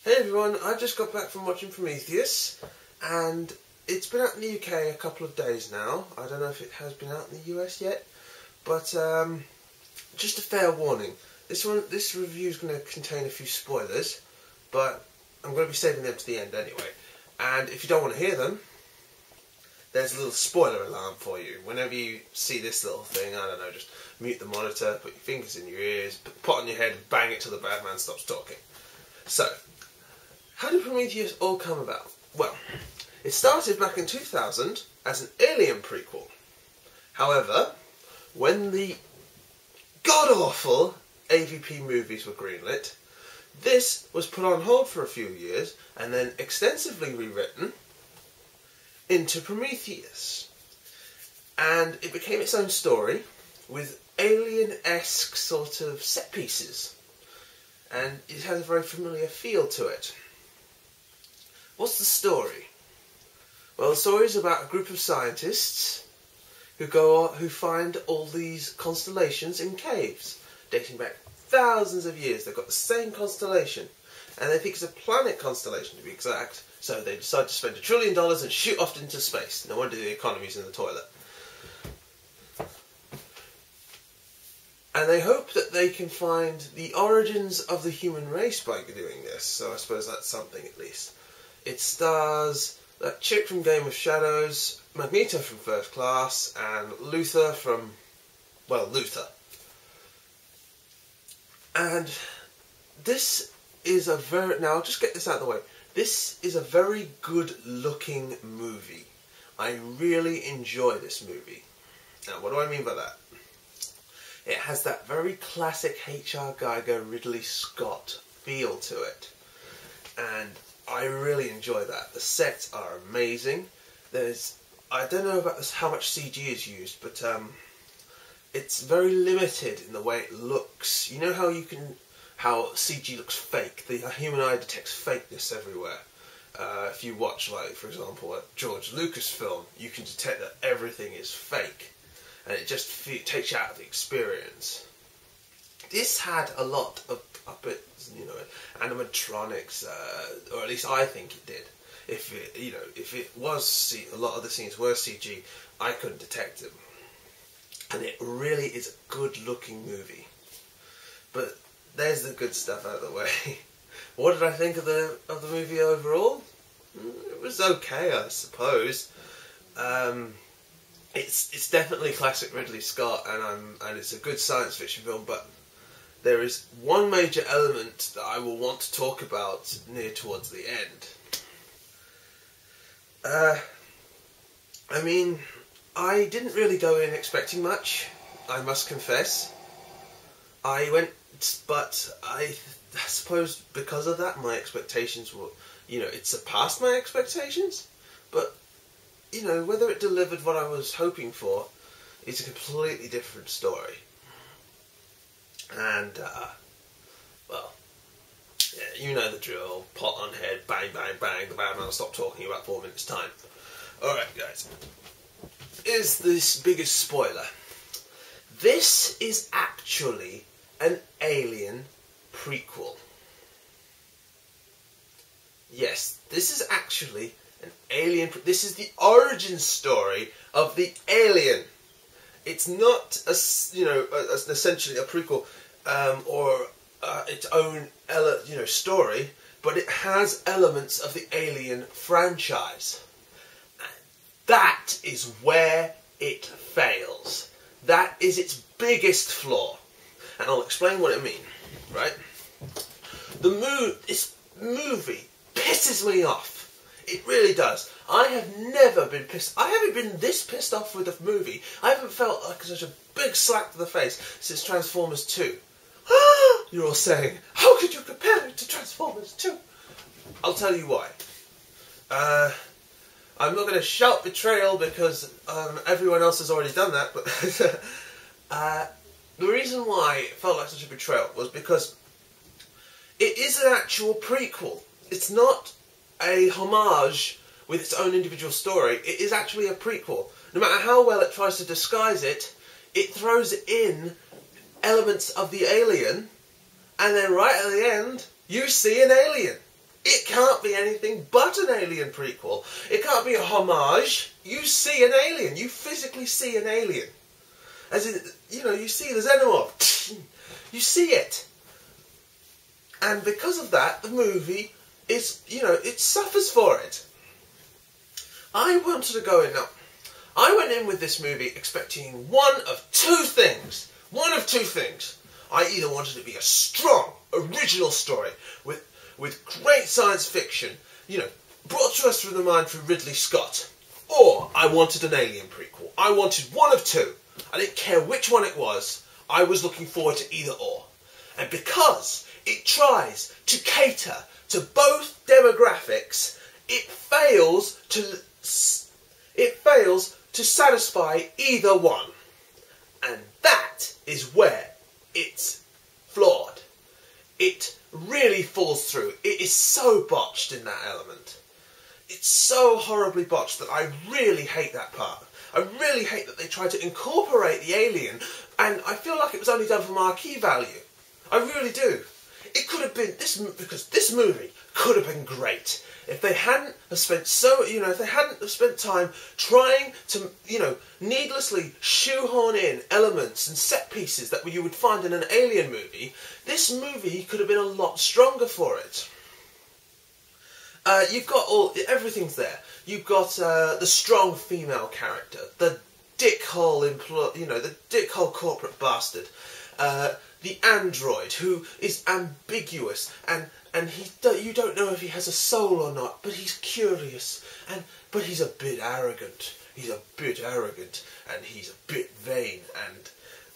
Hey everyone, I just got back from watching Prometheus, and it's been out in the UK a couple of days now. I don't know if it has been out in the US yet, but just a fair warning. This review is going to contain a few spoilers, but I'm going to be saving them to the end anyway. And if you don't want to hear them, there's a little spoiler alarm for you. Whenever you see this little thing, I don't know, just mute the monitor, put your fingers in your ears, put the pot on your head and bang it till the bad man stops talking. So, how did Prometheus all come about? Well, it started back in 2000 as an Alien prequel. However, when the god-awful AVP movies were greenlit, this was put on hold for a few years and then extensively rewritten into Prometheus. And it became its own story with alien-esque sort of set pieces. And it has a very familiar feel to it. What's the story? Well, the story is about a group of scientists who find all these constellations in caves, dating back thousands of years. They've got the same constellation, and they think it's a planet constellation to be exact, so they decide to spend $1 trillion and shoot off into space. No wonder the economy's in the toilet. And they hope that they can find the origins of the human race by doing this, so I suppose that's something at least. It stars that chick from Game of Shadows, Magneto from First Class, and Luther from, well, Luther. And this is a very, now I'll just get this out of the way, this is a very good looking movie. I really enjoy this movie. Now what do I mean by that? It has that very classic H.R. Giger, Ridley Scott feel to it. And I really enjoy that. The sets are amazing. I don't know about this, how much CG is used, but it's very limited in the way it looks. You know how CG looks fake? The human eye detects fakeness everywhere. If you watch, like, for example, a George Lucas film, you can detect that everything is fake. And it just takes you out of the experience. This had a lot of puppets, animatronics, or at least I think it did. If it was a lot of the scenes were CG, I couldn't detect them. And it really is a good-looking movie. But there's the good stuff out of the way. What did I think of the movie overall? It was okay, I suppose. It's definitely classic Ridley Scott, and it's a good science fiction film, but there is one major element that I will want to talk about near towards the end. I mean, I didn't really go in expecting much, I must confess. But I suppose because of that, my expectations were, it surpassed my expectations, but whether it delivered what I was hoping for is a completely different story. And, well, yeah, you know the drill. Pot on head, bang, bang, bang, the bad man will stop talking in about 4 minutes' time. Alright, guys. Is this biggest spoiler? This is actually an Alien prequel. Yes, this is actually an Alien. This is the origin story of the Alien. It's not essentially a prequel or its own story, but it has elements of the Alien franchise. That is where it fails. That is its biggest flaw, and I'll explain what I mean. Right? This movie pisses me off. It really does. I have never been pissed. I haven't been this pissed off with a movie. I haven't felt like such a big slap to the face since Transformers 2. You're all saying, how could you compare it to Transformers 2? I'll tell you why. I'm not going to shout betrayal because everyone else has already done that, but the reason why it felt like such a betrayal was because it is an actual prequel. It's not a homage with its own individual story. It is actually a prequel. No matter how well it tries to disguise it, it throws in elements of the Alien, and then right at the end, you see an alien. can't be anything but an Alien prequel. It can't be a homage. You see an alien. You physically see an alien. As in, you know, you see the xenomorph. You see it. And because of that, the movie is, you know, it suffers for it. I wanted to go in now. I went in with this movie expecting one of two things. One of two things. I either wanted it to be a strong, original story with great science fiction, you know, brought to us through the mind through Ridley Scott, or I wanted an Alien prequel. I wanted one of two. I didn't care which one it was. I was looking forward to either or. And because it tries to cater to both demographics, it fails to satisfy either one. And that is where it's flawed. It really falls through. It is so botched in that element. It's so horribly botched that I really hate that part. I really hate that they tried to incorporate the alien, and I feel like it was only done for marquee value. I really do. It could have been because this movie could have been great if they hadn't have spent if they hadn't have spent time trying to, you know, needlessly shoehorn in elements and set pieces that you would find in an Alien movie. This movie could have been a lot stronger for it. You've got everything's there. You've got the strong female character, the dickhole the dickhole corporate bastard, the android who is ambiguous and you don't know if he has a soul or not, but he's curious but he's a bit arrogant. He's a bit arrogant and he's a bit vain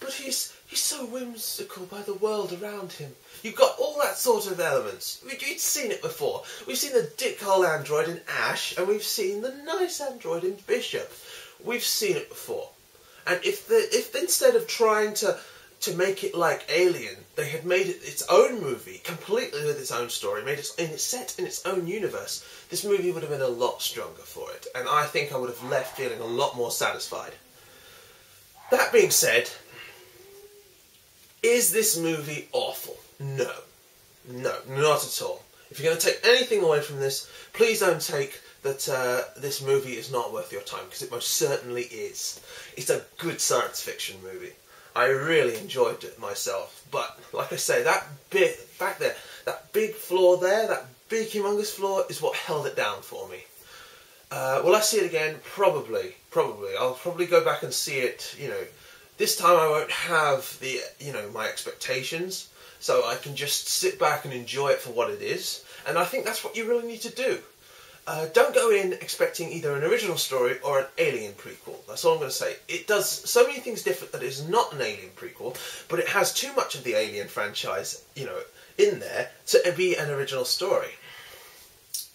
but he's so whimsical by the world around him. You've got all that sort of elements. We've seen it before. We've seen the dickhole android in Ash, and we've seen the nice android in Bishop. We've seen it before. And if instead of trying to make it like Alien, they had made it its own movie, completely with its own story, set in its own universe, this movie would have been a lot stronger for it. And I think I would have left feeling a lot more satisfied. That being said, is this movie awful? No. No, not at all. If you're going to take anything away from this, please don't take that this movie is not worth your time, because it most certainly is. It's a good science fiction movie. I really enjoyed it myself, but like I say, that bit back there, that big flaw there, that big humongous flaw is what held it down for me. Will I see it again? Probably. I'll probably go back and see it, you know. This time I won't have the, you know, my expectations, so I can just sit back and enjoy it for what it is. And I think that's what you really need to do. Don't go in expecting either an original story or an Alien prequel. That's all I'm going to say. It does so many things different that it is not an Alien prequel, but it has too much of the Alien franchise, you know, in there to be an original story.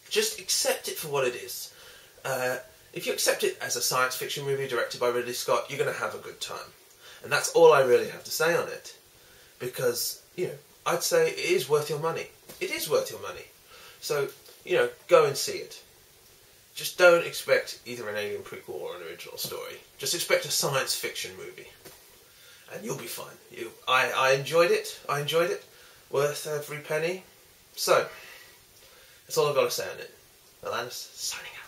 Just accept it for what it is. If you accept it as a science fiction movie directed by Ridley Scott, you're going to have a good time. And that's all I really have to say on it. Because, you know, I'd say it is worth your money. It is worth your money. So, you know, go and see it. Just don't expect either an Alien prequel or an original story. Just expect a science fiction movie. And you'll be fine. I enjoyed it. Worth every penny. So, that's all I've got to say on it. Milanous, signing out.